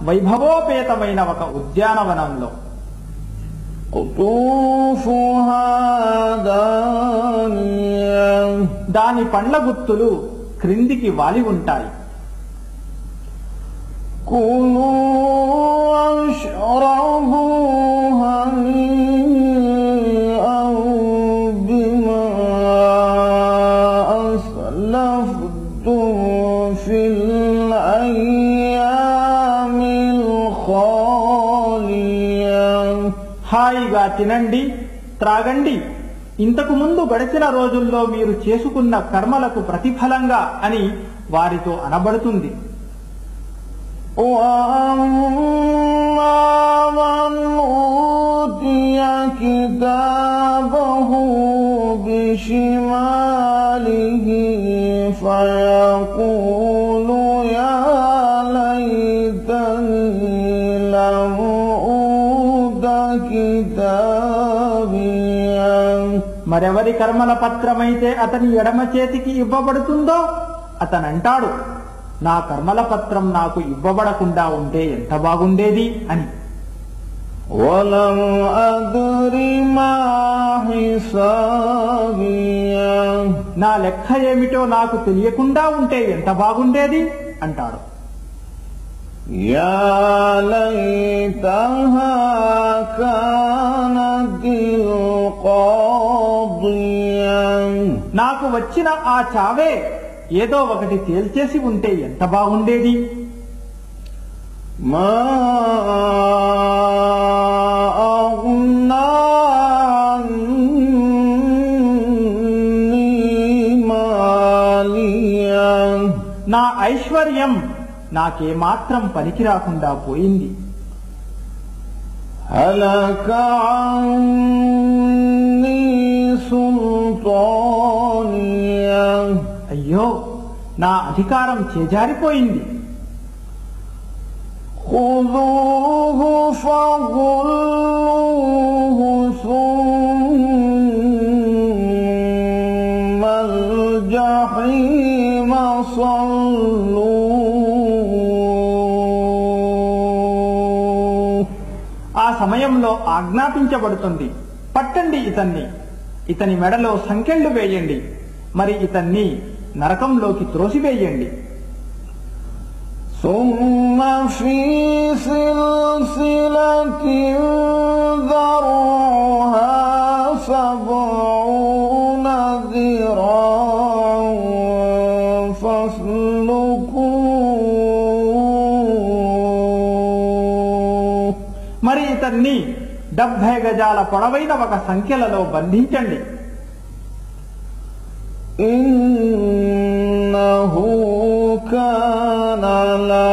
వైభవోపేతమైన ఒక ఉద్యానవనంలో. దాని పండ్ల గుత్తులు క్రిందికి వాలి ఉంటాయి. హాయిగా తినండి, త్రాగండి, ఇంతకు ముందు గడిచిన రోజుల్లో మీరు చేసుకున్న కర్మలకు ప్రతిఫలంగా అని వారితో అనబడుతుంది. మరెవరి కర్మల పత్రమైతే అతని ఎడమ చేతికి ఇవ్వబడుతుందో అతనంటాడు, నా కర్మల పత్రం నాకు ఇవ్వబడకుండా ఉంటే ఎంత బాగుండేది అని. నా లెక్క ఏమిటో నాకు తెలియకుండా ఉంటే ఎంత బాగుండేది అంటాడు. నాకు వచ్చిన ఆ చావే ఏదో ఒకటి తేల్చేసి ఉంటే ఎంత బాగుండేది. నా ఐశ్వర్యం నాకేమాత్రం పనికి రాకుండా పోయింది. అయ్యో, నా అధికారం చేజారిపోయింది. ఆ సమయంలో ఆజ్ఞాపించబడుతుంది, పట్టండి ఇతన్ని, ఇతని మెడలో సంకెళ్లు వేయండి, మరి ఇతన్ని నరకంలోకి త్రోసివేయండి. మరి ఇతన్ని 70 గజాల పొడవైన ఒక సంఖ్యలలో బంధించండి. ఇన్నహు కాన లా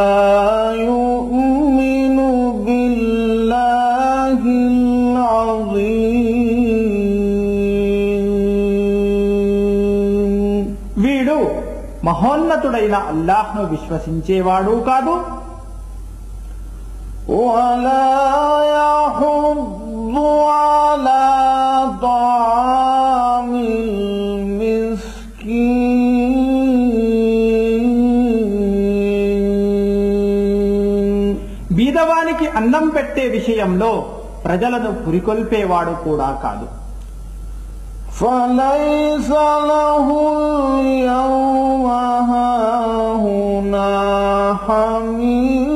యుమిను బిల్లాహిల్ అజీమ్. వీడు మహోన్నతుడైన అల్లాహ్ను విశ్వసించేవాడు కాదు. ولا يحض على طعام المسكين. బీదవానికి అన్నం పెట్టే విషయంలో ప్రజలను పురికొల్పేవాడు కూడా కాదు. فليس له اليوم هاهنا حميم.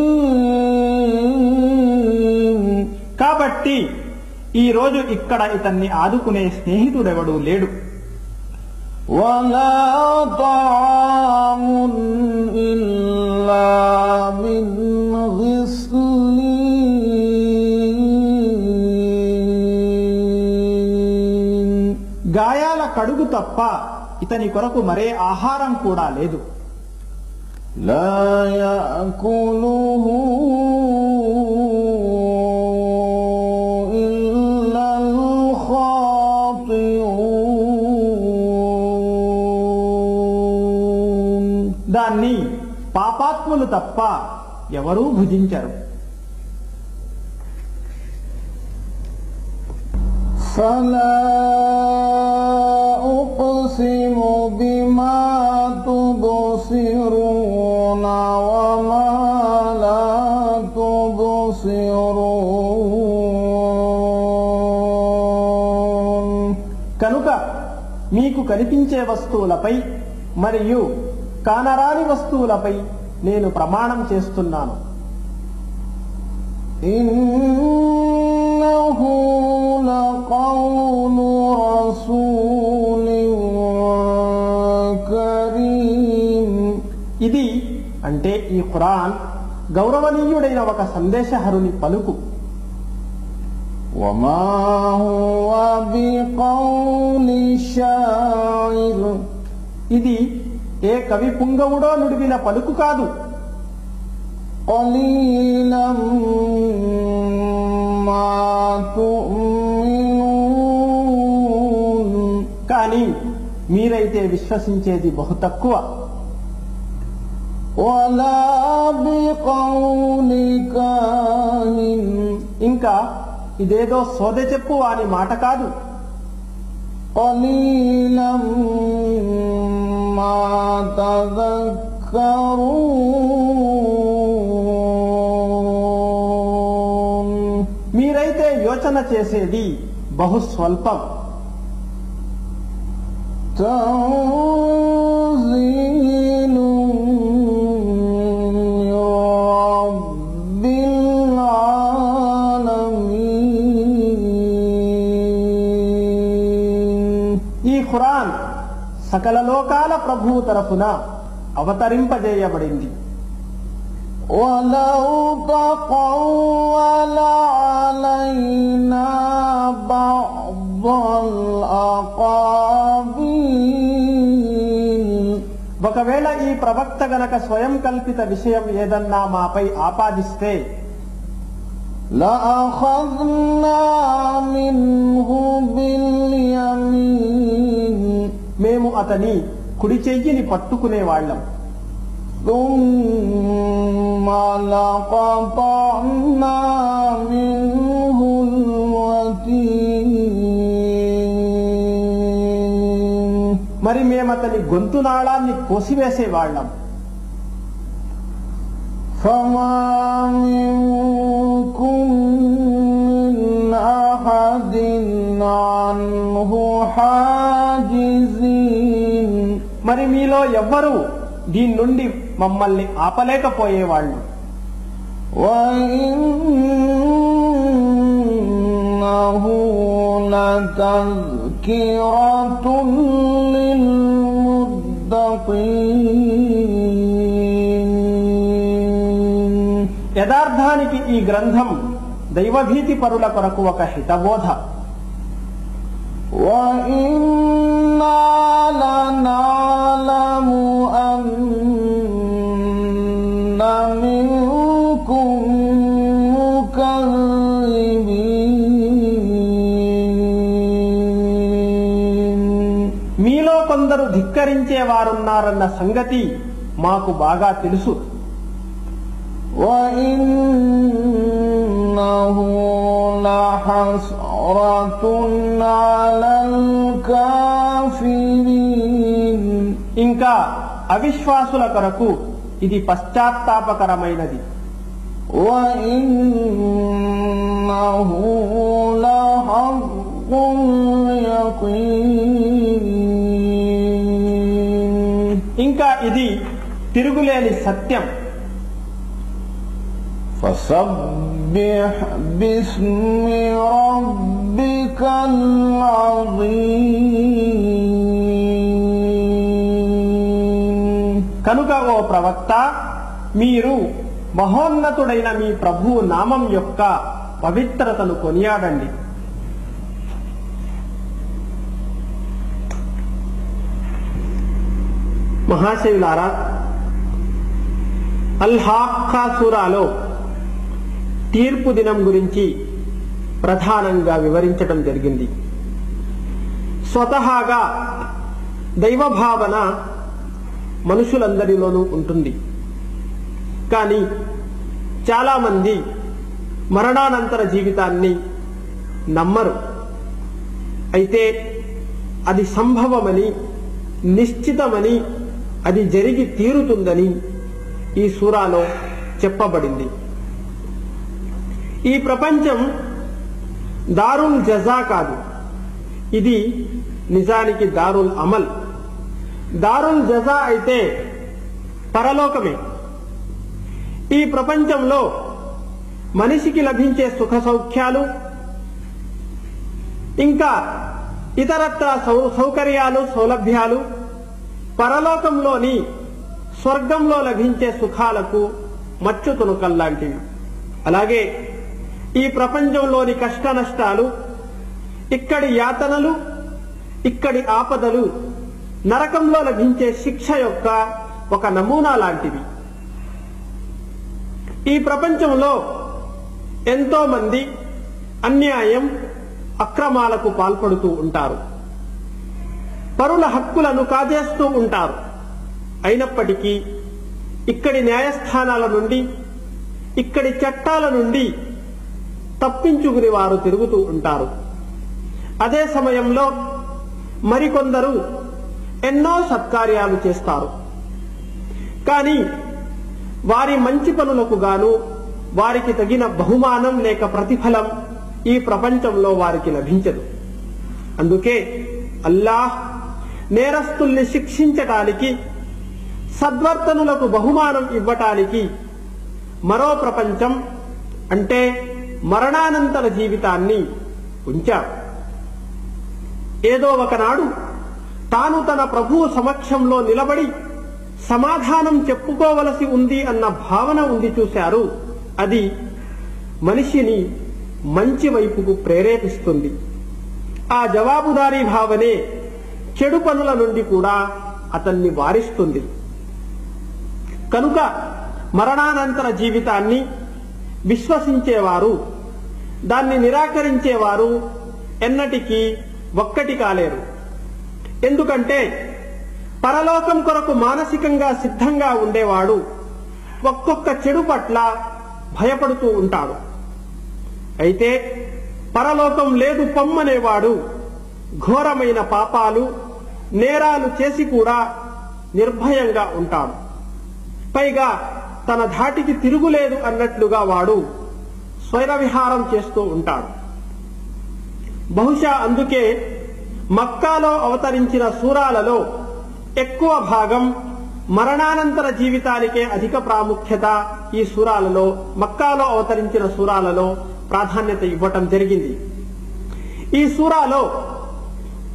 కాబట్టి ఈ రోజు ఇక్కడ ఇతన్ని ఆదుకునే స్నేహితుడెవడూ లేడు. ولا طعام إلا من غسلين. గాయాల కడుగు తప్ప ఇతని కొరకు మరే ఆహారం కూడా లేదు. لا يأكله దాన్ని పాపాత్ములు తప్ప ఎవరూ భుజించరు. ఫలా ఉక్సిము బిమా తుబ్సిరూన వమా లా تبصرون కనుక మీకు కనిపించే వస్తువులపై మరియు కానరాని వస్తువులపై నేను ప్రమాణం చేస్తున్నాను. إنه لقول رسول كريم ఇది అంటే ఈ ఖురాన్ గౌరవనీయుడైన ఒక సందేశహరుని పలుకు. وما هو بقول شاعر ఇది ఏ కవి పుంగవుడో నుడివిన పలుకు కాదు. قليلا ما تؤمنون కానీ మీరైతే విశ్వసించేది బహు తక్కువ. ولا بقول كاهن ఇంకా ఇదేదో సోదె చెప్పు అని మాట కాదు. قليلا ما تذكرون మీరైతే యోచన చేసేది బహు స్వల్పం. تنزيل من رب العالمين ఈ ఖురాన్ సకల లోకాల ప్రభువు తరఫున అవతరింపజేయబడింది. ولو تقول علينا بعض الأقاويل ఒకవేళ ఈ ప్రవక్త గనక స్వయం కల్పిత విషయం ఏదన్నా మాపై ఆపాదిస్తే لأخذنا منه باليمين మేము అతని కుడి చెయ్యిని పట్టుకునేవాళ్లం. ثم لقطعنا منه الوتين మరి మేమతని గొంతు నాళాన్ని కోసివేసేవాళ్లం. فما منكم من أحد عنه حاجزين మరి మీలో ఎవ్వరూ దీని నుండి మమ్మల్ని ఆపలేకపోయేవాళ్లు. وإنه لتذكرة للمتقين యథార్థానికి ఈ గ్రంథం దైవభీతి పరుల కొరకు ఒక హితబోధ. وإنا لنعلم أن منكم مكذبين మీలో కొందరు ధిక్కరించేవారున్నారన్న సంగతి మాకు బాగా తెలుసు. وإنه لحسرة على الكافرين ఇంకా అవిశ్వాసుల కొరకు ఇది పశ్చాత్తాపకరమైనది. وإنه لحق اليقين ఇంకా ఇది తిరుగులేని సత్యం. فسبح باسم ربك العظيم కనుక ఓ ప్రవక్త, మీరు మహోన్నతుడైన మీ ప్రభువు నామం యొక్క పవిత్రతను కొనియాడండి. మహాశయులారా, అల్-హాఖ్ఖా సూరాలో తీర్పు దినం గురించి ప్రధానంగా వివరించడం జరిగింది. స్వతహాగా దైవ భావన మనుషులందరిలోనూ ఉంటుంది. కానీ చాలా మంది మరణానంతర జీవితాన్ని నమ్మరు. అయితే అది సంభవమని, నిశ్చితమని, అది జరిగి తీరుతుందని ఈ సూరాలో చెప్పబడింది. ఈ ప్రపంచం దారుల్ జజా కాదు, ఇది నిజానికి దారుల్ అమల్. దారుల్ జజా అయితే పరలోకమే. ఈ ప్రపంచంలో మనిషికి లభించే సుఖ సౌఖ్యాలు, ఇంకా ఇతరత్ర సౌకర్యాలు, సౌలభ్యాలు పరలోకంలోని స్వర్గంలో లభించే సుఖాలకు మచ్చు తునకల్లాంటివి. అలాగే ఈ ప్రపంచంలోని కష్ట నష్టాలు, ఇక్కడి యాతనలు, ఇక్కడి ఆపదలు నరకంలో లభించే శిక్ష యొక్క ఒక నమూనా లాంటివి. ఈ ప్రపంచంలో ఎంతో మంది అన్యాయం, అక్రమాలకు పాల్పడుతూ ఉంటారు, పరుల హక్కులను కాజేస్తూ ఉంటారు. అయినప్పటికీ ఇక్కడి న్యాయస్థానాల నుండి, ఇక్కడి చట్టాల నుండి తప్పించుకుని వారు తిరుగుతూ ఉంటారు. అదే సమయంలో మరికొందరు ఎన్నో సత్కార్యాలు చేస్తారు. కానీ వారి మంచి పనులకు గాను వారికి తగిన బహుమానం లేక ప్రతిఫలం ఈ ప్రపంచంలో వారికి లభించదు. అందుకే అల్లాహ్ నేరస్తుల్ని శిక్షించటానికి, సద్వర్తనులకు బహుమానం ఇవ్వటానికి మరో ప్రపంచం అంటే మరణానంతర జీవితాన్ని ఉంచారు. ఏదో ఒకనాడు తాను తన ప్రభువు సమక్షంలో నిలబడి సమాధానం చెప్పుకోవలసి ఉంది అన్న భావన ఉంది చూశారు, అది మనిషిని మంచి వైపుకు ప్రేరేపిస్తుంది. ఆ జవాబుదారీ భావనే చెడు పనుల నుండి కూడా అతన్ని వారిస్తుంది. కనుక మరణానంతర జీవితాన్ని విశ్వసించేవారు, దాన్ని నిరాకరించేవారు ఎన్నటికీ ఒక్కటి కాలేరు. ఎందుకంటే పరలోకం కొరకు మానసికంగా సిద్ధంగా ఉండేవాడు ఒక్కొక్క చెడు పట్ల భయపడుతూ ఉంటాడు. అయితే పరలోకం లేదు పొమ్మనేవాడు ఘోరమైన పాపాలు, నేరాలు చేసి కూడా నిర్భయంగా ఉంటాడు. పైగా తన ధాటికి తిరుగులేదు అన్నట్లుగా వాడు స్వైర విహారం చేస్తూ ఉంటాడు. బహుశా అందుకే మక్కాలో అవతరించిన సూరాలలో ఎక్కువ భాగం మరణానంతర జీవితానికే అధిక ప్రాముఖ్యత ఈ సూరాలలో, మక్కాలో అవతరించిన సూరాలలో ప్రాధాన్యత ఇవ్వటం జరిగింది. ఈ సూరాలో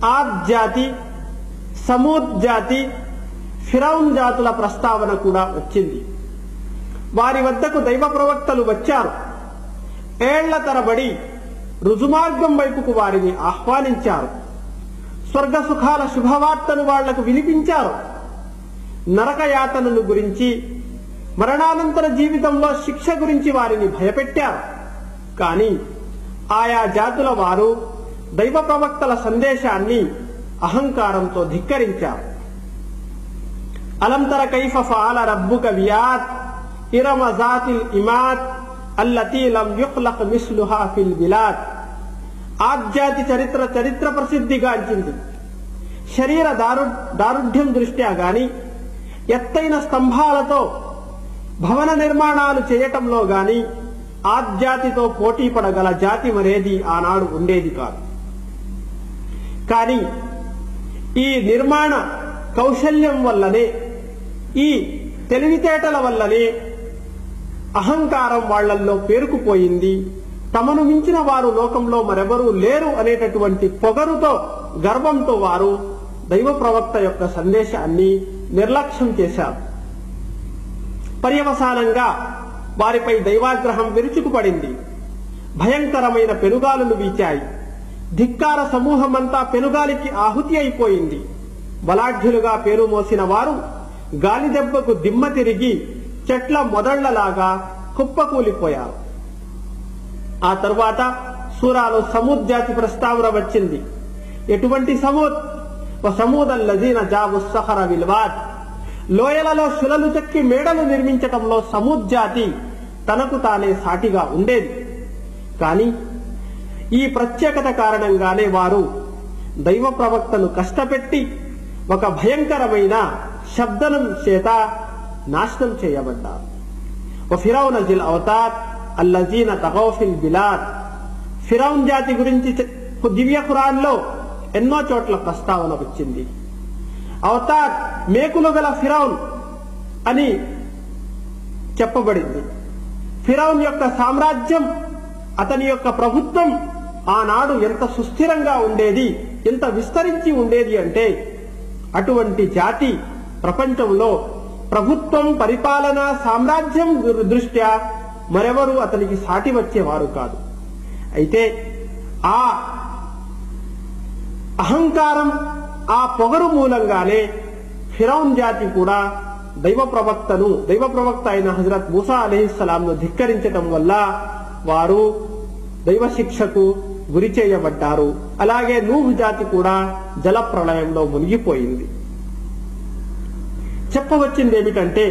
ఆద్ జాతి, సమూద్ జాతి, ఫిరౌన్ జాతుల ప్రస్తావన కూడా వచ్చింది. వారి వద్దకు దైవ ప్రవక్తలు వచ్చారు. ఏళ్ల తరబడి రుజుమార్గం వైపుకు వారిని ఆహ్వానించారు. స్వర్గ సుఖాల శుభవార్తను వాళ్లకు వినిపించారు. నరకయాతనను గురించి, మరణానంతర జీవితంలో శిక్ష గురించి వారిని భయపెట్టారు. కానీ ఆయా జాతుల వారు దైవ ప్రవక్తల సందేశాన్ని అహంకారంతో ధిక్కరించారు. అలంతర కైఫ ఫఅల రబ్బుక బియాద్ ఇరమ జాతిల్ ఇమాద్ అల్లతీ లం యుఖ్లక్ మిస్లుహా ఫిల్ బిలాద్. ఆద్జాతి చరిత్ర ప్రసిద్ధిగాంచింది. శరీర దారుఢ్యం దృష్ట్యా గాని, ఎత్తైన స్తంభాలతో భవన నిర్మాణాలు చేయటంలో గాని ఆద్జాతితో పోటీ పడగల జాతి మరేది ఆనాడు ఉండేది కాదు. కానీ ఈ నిర్మాణ కౌశల్యం వల్లనే, ఈ తెలివితేటల వల్లనే అహంకారం వాళ్లల్లో పేరుకుపోయింది. తమను మించిన వారు లోకంలో మరెవరూ లేరు అనేటటువంటి పొగరుతో, గర్వంతో వారు దైవ ప్రవక్త యొక్క సందేశాన్ని నిర్లక్ష్యం చేశారు. పర్యవసానంగా వారిపై దైవాగ్రహం విరుచుకుపడింది. భయంకరమైన పెనుగాలులు వీచాయి. ధిక్కార సమూహమంతా పెనుగాలికి ఆహుతి అయిపోయింది. బలాఢ్యులుగా పేరు మోసిన వారు గాలి దెబ్బకు దిమ్మ తిరిగి చెట్ల మొదళ్లలాగా కుప్పకూలిపోయారు. ఆ తరువాత సూరాలో సమూద్ జాతి ప్రస్తావన వచ్చింది. ఎటువంటి సమూద్? సమూదల్లజీన జాబు సహర విల్వాద్. లోయలలో శిలలు చెక్కి మేడలు నిర్మించటంలో సమూద్ జాతి తనకు తానే సాటిగా ఉండేది. కానీ ఈ ప్రత్యేకత కారణంగానే వారు దైవ ప్రవక్తను కష్టపెట్టి ఒక భయంకరమైన శబ్దం చేత నాశనం చేయబడ్డారు. ఫిరౌన జిల్ అవతాద్ అల్లజీన తగౌ ఫిల్ బిలాద్. ఫిరౌన్ జాతి గురించి దివ్య ఖురాన్లో ఎన్నో చోట్ల ప్రస్తావన వచ్చింది. అవతార్ మేకులు గల ఫిరౌన్ అని చెప్పబడింది. ఫిరౌన్ యొక్క సామ్రాజ్యం, అతని యొక్క ప్రభుత్వం ఆనాడు ఎంత సుస్థిరంగా ఉండేది, ఎంత విస్తరించి ఉండేది అంటే అటువంటి జాతి ప్రపంచంలో ప్రభుత్వం, పరిపాలన, సామ్రాజ్యం దృష్ట్యా మరెవరూ అతనికి సాటి వచ్చేవారు కాదు. అయితే ఆ అహంకారం, ఆ పొగరు మూలంగానే ఫిరౌన్ జాతి కూడా దైవ ప్రవక్త అయిన హజరత్ మూసా అలైహిస్సలాంను ధిక్కరించడం వల్ల వారు దైవ శిక్షకు గురి చేయబడ్డారు. అలాగే నూహ్ జాతి కూడా జల ప్రళయంలో మునిగిపోయింది. చెప్పవచ్చింది ఏమిటంటే,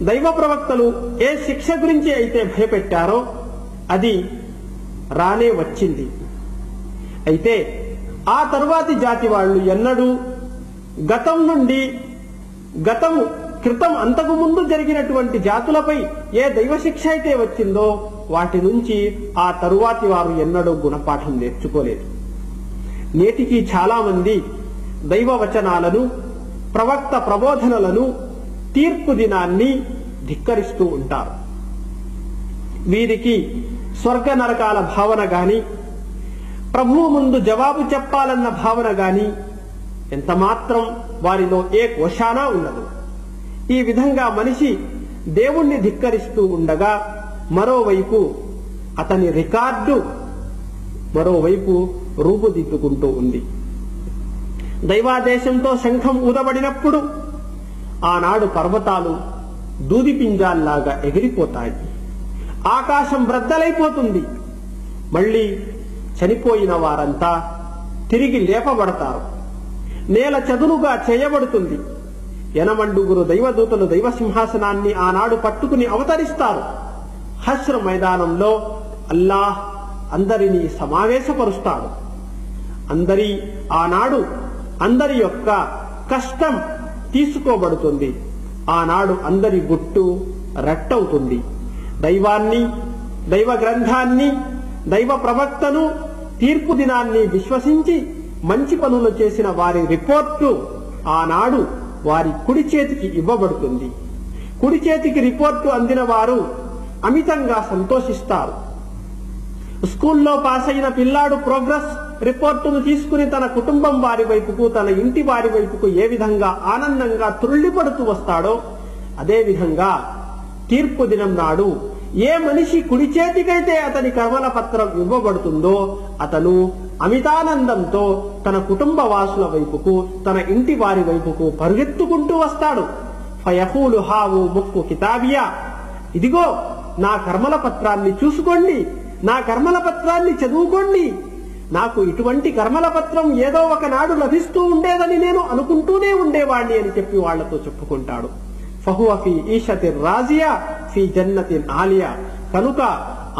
దైవ ప్రవక్తలు ఏ శిక్ష గురించి అయితే భయపెట్టారో అది రానే వచ్చింది. అయితే ఆ తరువాతి జాతి వాళ్ళు ఎన్నడూ క్రితం అంతకు ముందు జరిగినటువంటి జాతులపై ఏ దైవశిక్ష అయితే వచ్చిందో వాటి నుంచి ఆ తరువాతి వారు ఎన్నడూ గుణపాఠం నేర్చుకోలేదు. నేటికి చాలా మంది దైవ వచనాలను, ప్రవక్త ప్రబోధనలను, తీర్పు దినాన్ని ధిక్కరిస్తూ ఉంటారు. వీరికి స్వర్గ నరకాల భావన గాని, ప్రభువు ముందు జవాబు చెప్పాలన్న భావన గాని ఎంతమాత్రం వారిలో ఏ కోశానా ఉండదు. ఈ విధంగా మనిషి దేవుణ్ణి ధిక్కరిస్తూ ఉండగా మరోవైపు అతని రికార్డు మరోవైపు రూపుదిద్దుకుంటూ ఉంది. దైవాదేశంతో శంఖం ఊదబడినప్పుడు ఆనాడు పర్వతాలు దూదిపింజాల్లాగా ఎగిరిపోతాయి. ఆకాశం బ్రద్దలైపోతుంది. మళ్లీ చనిపోయిన వారంతా తిరిగి లేపబడతారు. నేల చదునుగా చేయబడుతుంది. 80 దైవదూతలు దైవ సింహాసనాన్ని ఆనాడు పట్టుకుని అవతరిస్తారు. హశ్ర్ మైదానంలో అల్లాహ్ అందరినీ సమావేశపరుస్తాడు. ఆనాడు అందరి యొక్క కష్టం తీసుకోబడుతుంది. ఆనాడు అందరి గుట్టు రట్టవుతుంది. దైవాన్ని, దైవ గ్రంథాన్ని, దైవ ప్రవక్తను, తీర్పు దినాన్ని విశ్వసించి మంచి పనులు చేసిన వారి రిపోర్టు ఆనాడు వారి కుడి చేతికి ఇవ్వబడుతుంది. కుడి చేతికి రిపోర్టు అందిన వారు అమితంగా సంతోషిస్తారు. స్కూల్లో పాస్ అయిన పిల్లాడు ప్రోగ్రెస్ రిపోర్టును తీసుకుని తన కుటుంబం వారి వైపుకు, తన ఇంటి వారి వైపుకు ఏ విధంగా ఆనందంగా త్రుళ్లిపడుతూ వస్తాడో అదేవిధంగా తీర్పు దినం నాడు ఏ మనిషి కుడి చేతికైతే అతని కర్మల పత్రం ఇవ్వబడుతుందో అతను అమితానందంతో తన కుటుంబ వాసుల వైపుకు, తన ఇంటి వారి వైపుకు పరుగెత్తుకుంటూ వస్తాడు. ఫయఖూలు హావు ముక్కు కితాబియా, ఇదిగో నా కర్మల పత్రాన్ని చూసుకోండి, నా కర్మల పత్రాన్ని చదువుకోండి. నాకు ఇటువంటి కర్మల పత్రం ఏదో ఒకనాడు లభిస్తూ ఉండేదని నేను అనుకుంటూనే ఉండేవాణ్ణి అని చెప్పి వాళ్లతో చెప్పుకుంటాడు. ఫహువ ఫీ ఈషతిర్ రాజియా ఫీ జన్నతిన్ ఆలియా. కనుక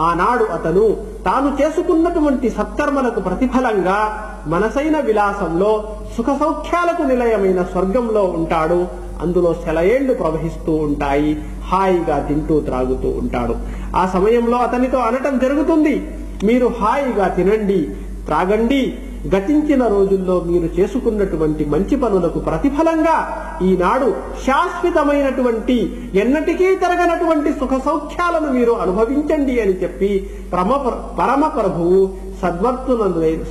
ఆనాడు అతను తాను చేసుకున్నటువంటి సత్కర్మలకు ప్రతిఫలంగా మనసైన విలాసంలో సుఖ సౌఖ్యాలకు నిలయమైన స్వర్గంలో ఉంటాడు. అందులో సెలయేళ్లు ప్రవహిస్తూ ఉంటాయి. హాయిగా తింటూ త్రాగుతూ ఉంటాడు. ఆ సమయంలో అతనితో అనటం జరుగుతుంది, మీరు హాయిగా తినండి, త్రాగండి. గతించిన రోజుల్లో మీరు చేసుకున్నటువంటి మంచి పనులకు ప్రతిఫలంగా ఈనాడు శాశ్వతమైనటువంటి, ఎన్నటికీ తరగనటువంటి సుఖ సౌఖ్యాలను మీరు అనుభవించండి అని చెప్పి పరమ ప్రభువు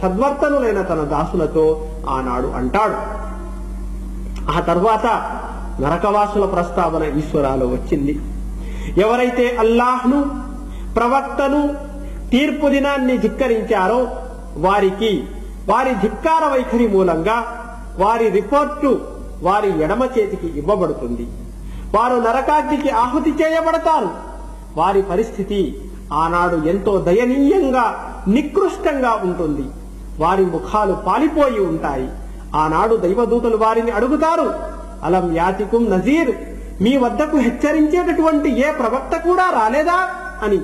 సద్వర్తనులైన తన దాసులతో ఆనాడు అంటాడు. ఆ తర్వాత నరకవాసుల ప్రస్తావన ఈశ్వరాలో వచ్చింది. ఎవరైతే అల్లాహ్ను, ప్రవక్తను, తీర్పు దినాన్ని ధిక్కరించారో వారికి వారి ధిక్కార వైఖరి మూలంగా వారి రిపోర్టు వారి ఎడమ చేతికి ఇవ్వబడుతుంది. వారు నరకాగ్నికి ఆహుతి చేయబడతారు. వారి పరిస్థితి ఆనాడు ఎంతో దయనీయంగా, నికృష్టంగా ఉంటుంది. వారి ముఖాలు పాలిపోయి ఉంటాయి. ఆనాడు దైవదూతలు వారిని అడుగుతారు, అలం యాతికుం నజీర్, మీ వద్దకు హెచ్చరించేటటువంటి ఏ ప్రవక్త కూడా రాలేదా అని.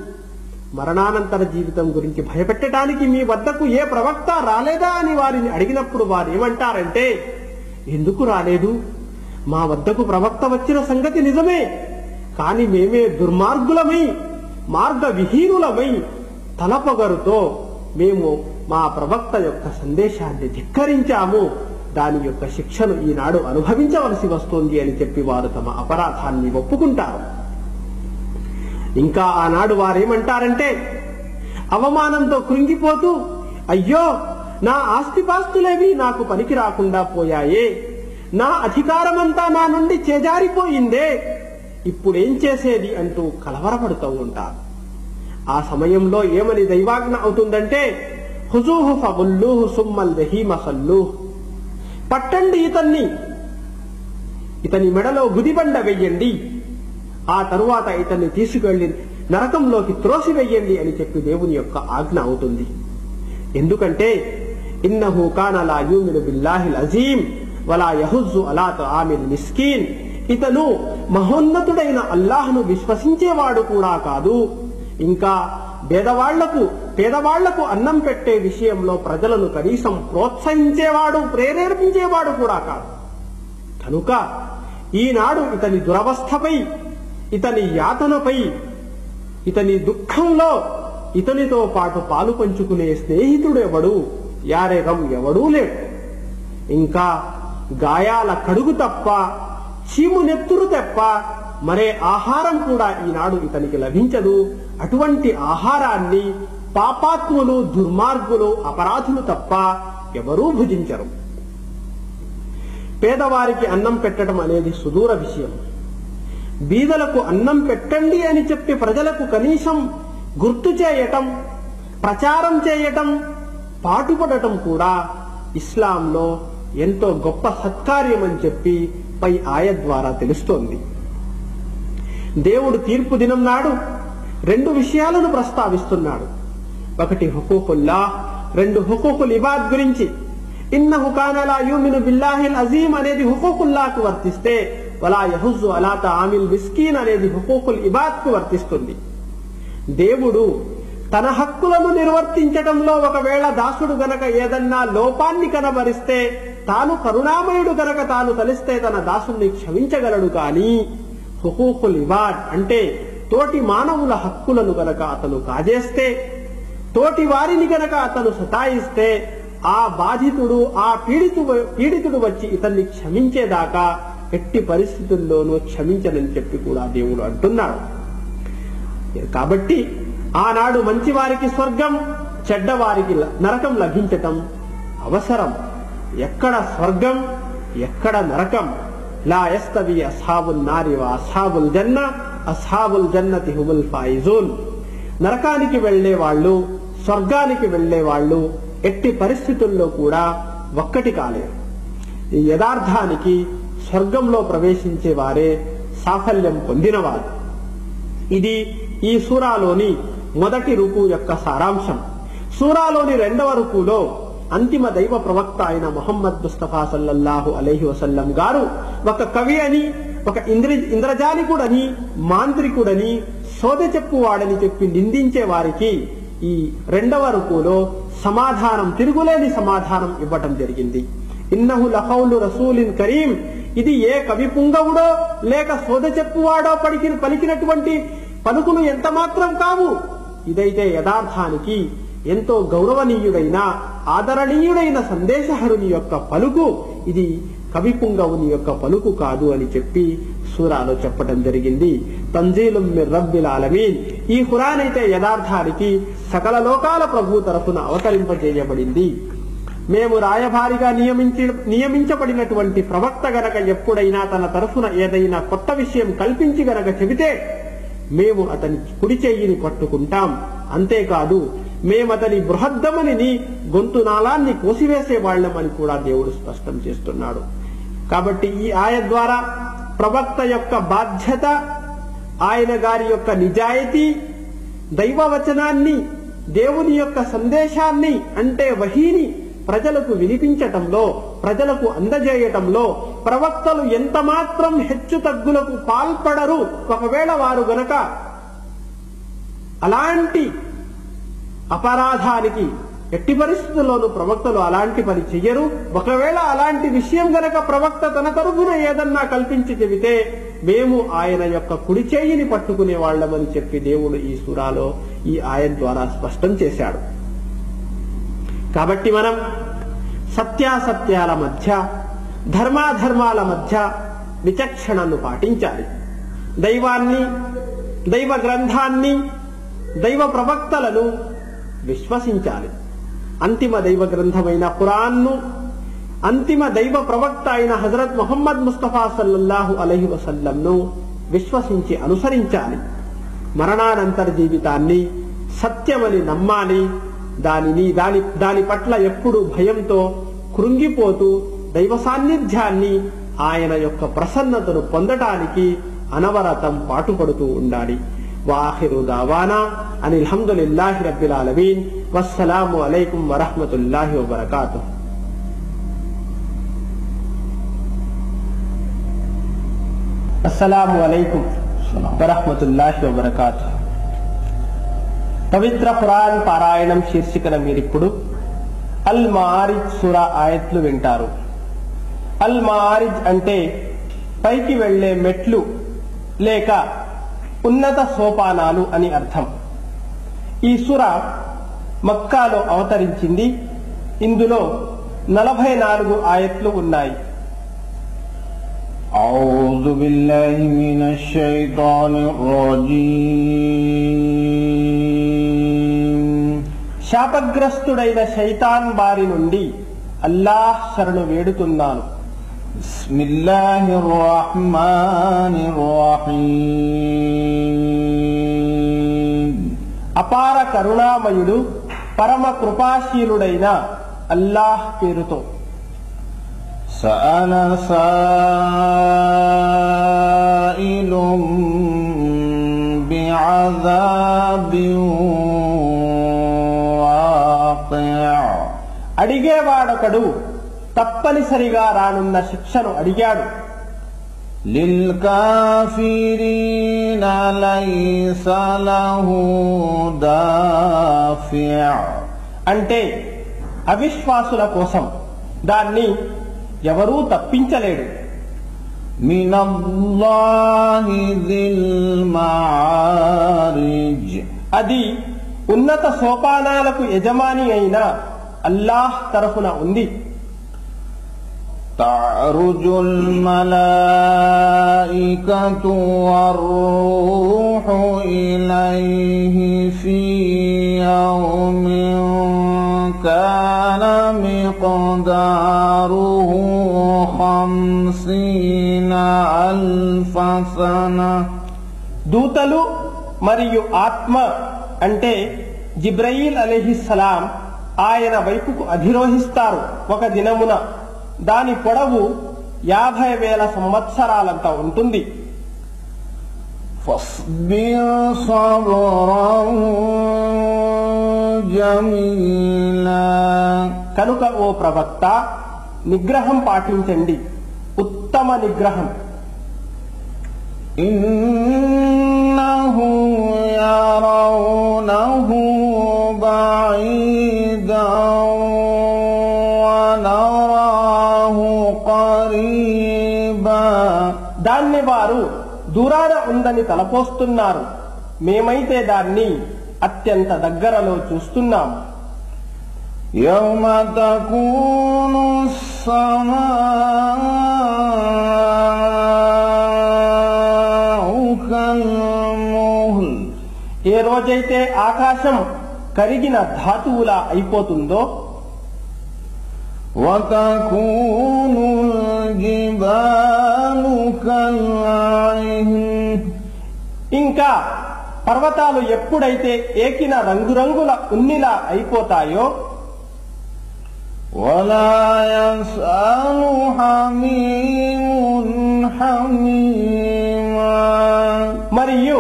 మరణానంతర జీవితం గురించి భయపెట్టడానికి మీ వద్దకు ఏ ప్రవక్త రాలేదా అని వారిని అడిగినప్పుడు వారు ఏమంటారంటే, ఎందుకు రాలేదు? మా వద్దకు ప్రవక్త వచ్చిన సంగతి నిజమే, కాని మేమే దుర్మార్గులమై మార్గవిహీనులమై తలపొగరుతో మేము మా ప్రవక్త యొక్క సందేశాన్ని ధిక్కరించాము, దాని యొక్క శిక్షను ఈనాడు అనుభవించవలసి వస్తుంది అని చెప్పి వారు తమ అపరాధాన్ని ఒప్పుకుంటారు. ఇంకా ఆనాడు వారేమంటారంటే, అవమానంతో కృంగిపోతూ, అయ్యో నా ఆస్తిపాస్తులేవి నాకు పనికి రాకుండా పోయాయే, నా అధికారమంతా నా నుండి చేజారిపోయిందే, ఇప్పుడేం చేసేది అంటూ కలవరపడుతూ ఉంటారు. ఆ సమయంలో ఏమని దైవాజ్ఞ అవుతుందంటే, హుజూహు ఫగుల్లూహు సుమ్మల్ జహీమ సల్లూహ్, పట్టండి ఇతని మెడలో గుదిబండ వెయ్యండి, ఆ తరువాత ఇతన్ని తీసుకెళ్లి నరకంలోకి త్రోసివెయ్యండి అని చెప్పి దేవుని యొక్క ఆజ్ఞ అవుతుంది. ఎందుకంటే ఇన్నహు కాన లా యూమిను బిల్లాహిల్ అజీం వలా యహుజ్జు అలా తామిల్ మిస్కీన్, ఇతను మహోన్నతుడైన అల్లాహ్ను విశ్వసించేవాడు కూడా కాదు, ఇంకా పేదవాళ్లకు అన్నం పెట్టే విషయంలో ప్రజలను కనీసం ప్రోత్సహించేవాడు, ప్రేరేపించేవాడు కూడా కాదు. కనుక ఈనాడు ఇతని దురవస్థపై, ఇతని యాతనపై, ఇతని దుఃఖంలో ఇతనితో పాటు పాలు పంచుకునే స్నేహితుడెవడు, యారెగం ఎవడూ లేడు. ఇంకా గాయాల కడుగు తప్ప, చీము నెత్తురు తప్ప మరే ఆహారం కూడా ఈనాడు ఇతనికి లభించదు. అటువంటి ఆహారాన్ని పాపాత్ములు, దుర్మార్గులు, అపరాధులు తప్ప ఎవరూ భుజించరు. పేదవారికి అన్నం పెట్టడం అనేది సుదూర విషయం. బీదలకు అన్నం పెట్టండి అని చెప్పి ప్రజలకు కనీసం గుర్తు చేయటం, ప్రచారం చేయటం, పాటుపడటం కూడా ఇస్లాంలో ఎంతో గొప్ప సత్కార్యం అని చెప్పి పై ఆయత్ ద్వారా తెలుస్తోంది. దేవుడు తీర్పు దినం నాడు 2 విషయాలను ప్రస్తావిస్తున్నాడు. ఒకటి హుకూకుల్లాహ్, 2 హుకూకుల్ ఇబాద్ గురించి. ఇన్నహు కాన లా యూమిను బిల్లాహిల్ అజీం అనేది హుకూకుల్లాహ్కు వర్తిస్తే, వలా యహుజ్జు అలా తామిల్ మిస్కీన్ అనేది హుకూకుల్ ఇబాద్కు వర్తిస్తుంది. దేవుడు తన హక్కులను నిర్వర్తించటంలో ఒకవేళ దాసుడు గనక ఏదన్నా లోపాన్ని కనబరిస్తే, తాను కరుణామయుడు గనక తాను తలిస్తే తన దాసుని క్షమించగలడు. కానీ హుకూకుల్ ఇబాద్ అంటే తోటి మానవుల హక్కులను గనక అతను కాజేస్తే, తోటి వారిని గనక అతను సతాయిస్తే, ఆ బాధితుడు, ఆ పీడితుడు వచ్చి ఇతన్ని క్షమించేదాకా ఎట్టి పరిస్థితుల్లోనూ క్షమించనని చెప్పి కూడా దేవుడు అంటున్నాడు. కాబట్టి ఆనాడు మంచివారికి స్వర్గం, చెడ్డవారికి నరకం లభించటం అవసరం. ఎక్కడ స్వర్గం, ఎక్కడ నరకం? లా యస్తవి అస్హాబుల్ నారి వ అస్హాబుల్ జన్న, అస్హాబుల్ జన్నతి హుముల్ ఫాయిజూన్. నరకానికి వెళ్లేవాళ్లు, స్వర్గానికి వెళ్లేవాళ్లు ఎట్టి పరిస్థితుల్లో కూడా ఒక్కటి కాలేరు. ఈ యథార్థానికి స్వర్గంలో ప్రవేశించే వారే సాఫల్యం పొందినవారు. ఇది ఈ సూరాలోని మొదటి రుకు యొక్క సారాంశం. సూరాలోని 2వ రుకులో అంతిమ దైవ ప్రవక్త అయిన ముహమ్మద్ ముస్తఫా సల్లల్లాహు అలైహి వసల్లం గారు ఒక కవి అని, ఒక ఇంద్రజాలికుడని, మాంత్రికుడని, సోద చెప్పువాడని చెప్పి నిందించే వారికి ఈ 2వ రుకులో సమాధానం, తిరుగులేని సమాధానం ఇవ్వటం జరిగింది. ఇన్నహు లఖౌలు రసూలిన్ కరీం, ఇది ఏ కవి పుంగవుడో లేక సోద చెప్పువాడో పలికినటువంటి పలుకులు ఎంత మాత్రం కావు. ఇదైతే యథార్థానికి ఎంతో గౌరవనీయుడైన, ఆదరణీయుడైన సందేశహరుని యొక్క పలుకు, ఇది కవి పుంగవుని యొక్క పలుకు కాదు అని చెప్పి సూరాలో చెప్పడం జరిగింది. తంజీలుం మిర్ రబ్బిల్ ఆలమీన్, ఈ ఖురాన్ అయితే యథార్థానికి సకల లోకాల ప్రభు తరఫున అవతరింపజేయబడింది. మేము రాయభారిగా నియమించబడినటువంటి ప్రవక్త గనక ఎప్పుడైనా తన తరఫున ఏదైనా కొత్త విషయం కల్పించి గనక చెబితే మేము అతని కుడి చెయ్యిని పట్టుకుంటాం. అంతేకాదు మేమతని బృహద్దమని గొంతు నాళాన్ని కోసివేసేవాళ్లమని కూడా దేవుడు స్పష్టం చేస్తున్నాడు. కాబట్టి ఈ ఆయత్ ద్వారా ప్రవక్త యొక్క బాధ్యత, ఆయన గారి యొక్క నిజాయితీ, దైవవచనాన్ని, దేవుని యొక్క సందేశాన్ని అంటే వహీని ప్రజలకు వినిపించటంలో, ప్రజలకు అందజేయటంలో ప్రవక్తలు ఎంత మాత్రం హెచ్చు తగ్గులకు పాల్పడరు. ఒకవేళ వారు గనక అలాంటి అపరాధానికి ఎట్టి పరిస్థితుల్లోనూ ప్రవక్తలు అలాంటి పని చెయ్యరు. ఒకవేళ అలాంటి విషయం గనక ప్రవక్త తన తరఫున ఏదన్నా కల్పించి చెబితే మేము ఆయన యొక్క కుడి చేయిని పట్టుకునే వాళ్ళమని చెప్పి దేవుడు ఈ సూరాలో ఈ ఆయత ద్వారా స్పష్టం చేశాడు. కాబట్టి మనం సత్యాసత్యాల మధ్య, ధర్మాధర్మాల మధ్య విచక్షణను పాటించాలి. దైవాన్ని, దైవ గ్రంథాన్ని, దైవ ప్రవక్తలను విశ్వసించాలి. అంతిమ దైవ గ్రంథమైన ఖురాన్ను, అంతిమ దైవ ప్రవక్త అయిన హజరత్ ముహమ్మద్ ముస్తఫా సల్లల్లాహు అలైహి వసల్లంను విశ్వసించి అనుసరించాలి. మరణానంతర జీవితాన్ని సత్యమని నమ్మాలి. దాని పట్ల ఎప్పుడు భయంతో కృంగిపోతూ దైవ సాన్నిధ్యాన్ని, ఆయన యొక్క ప్రసన్నతను పొందటానికి అనవరతం పాటుపడుతూ ఉండాలి. వాఖిరు దావానా అనిల్ హమ్దులిల్లాహి రబ్బిల్ ఆలమీన్. వస్సలాము అలైకుం వరహ్మతుల్లాహి వబరకాతుహు. అస్సలాము అలైకుం వరహ్మతుల్లాహి వబరకాతుహు. పవిత్ర ఖురాన్ పారాయణం శీర్షికన మీరిప్పుడు అల్ మారిజ్ సూరా ఆయత్లు వింటారు. అల్ మారిజ్ అంటే పైకి వెళ్లే మెట్లు లేక ఉన్నత సోపానాలు అని అర్థం. ఈ సూరా మక్కాలో అవతరించింది. ఇందులో 44 ఆయత్లు ఉన్నాయి. أعوذ بالله من الشيطان الرجيم. శాపగ్రస్తుడైన శైతాన్ బారి నుండి అల్లాహ్ శరణు వేడుతున్నాను. بسم الله الرحمن الرحيم. అపార కరుణామయుడు, పరమ కృపాశీలుడైన అల్లాహ్ పేరుతో. سأل سائل بعذاب واقع. అడిగేవాడొకడు తప్పనిసరిగా రానున్న శిక్షను అడిగాడు. للكافرين ليس له دافع. అంటే అవిశ్వాసుల కోసం దాన్ని ఎవరూ తప్పించలేడు. من الله ذي المعارج. అది ఉన్నత సోపానాలకు యజమాని అయిన అల్లాహ్ తరఫున ఉంది. تعرج الملائكة والروح إليه في يوم كان مقداره 50,000 سنة. దూతలు మరియు ఆత్మ అంటే జిబ్రయీల్ అలైహిస్సలాం ఆయన వైపుకు అధిరోహిస్తారు ఒక దినమున. దాని పొడవు 50,000 సంవత్సరాలంతా ఉంటుంది. فاصبر صبرا جميلا. కనుక ఓ ప్రవక్త, నిగ్రహం పాటించండి, ఉత్తమ నిగ్రహం. إنهم يرونه بعيدا ونراه قريبا. దాన్ని వారు దూరాన ఉందని తలపోస్తున్నారు, మేమైతే దాన్ని అత్యంత దగ్గరలో చూస్తున్నాం. يوم تكون السماء كالمهل. ఏ రోజైతే ఆకాశం కరిగిన ధాతువులా అయిపోతుందో, وتكون الجبال كالعهن. ఇంకా పర్వతాలు ఎప్పుడైతే ఏకిన రంగురంగుల ఉన్నిలా అయిపోతాయో, ولا يسأل حميم حميما. మరియు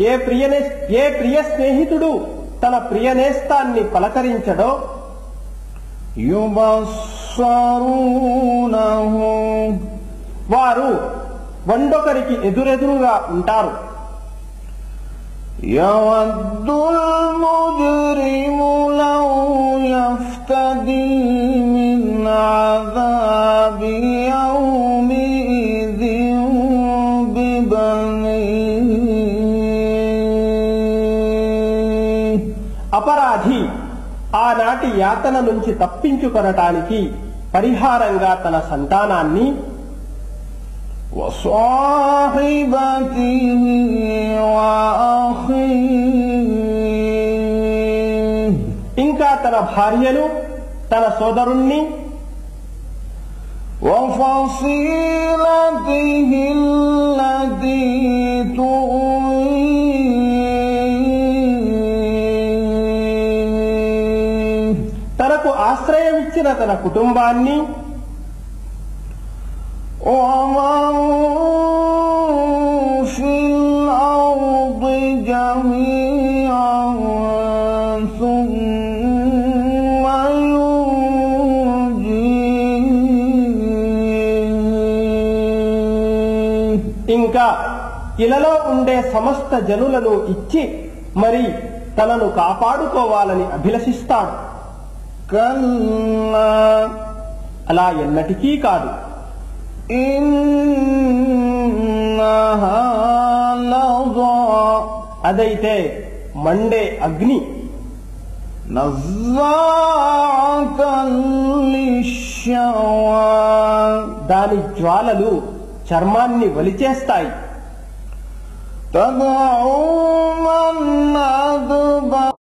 ఏ ప్రియ స్నేహితుడు తన ప్రియనేస్తాన్ని పలకరించడో, يبصرونهم. వారు వండొకరికి ఎదురెదురుగా ఉంటారు. يود المجرم لو يفتدي من عذاب يومئذ అపరాధి ఆనాటి యాతన నుంచి తప్పించుకొనటానికి పరిహారంగా తన సంతానాన్ని وصاحبته وأخيه ఇంకా తన భార్యను తన సోదరుణ్ణి وفصيلته التي تؤويه తనకు ఆశ్రయమిచ్చిన తన కుటుంబాన్ని ومن في الأرض جميعا ثم ينجيه ఇంకా ఇలలో ఉండే సమస్త జనులను ఇచ్చి మరి తనను కాపాడుకోవాలని అభిలషిస్తాడు. كلا అలా ఎన్నటికీ కాదు. إنها لظى అదైతే మండే అగ్ని. نزاعة للشوى దాని జ్వాలలు చర్మాన్ని వలిచేస్తాయి. تدعو من أدبر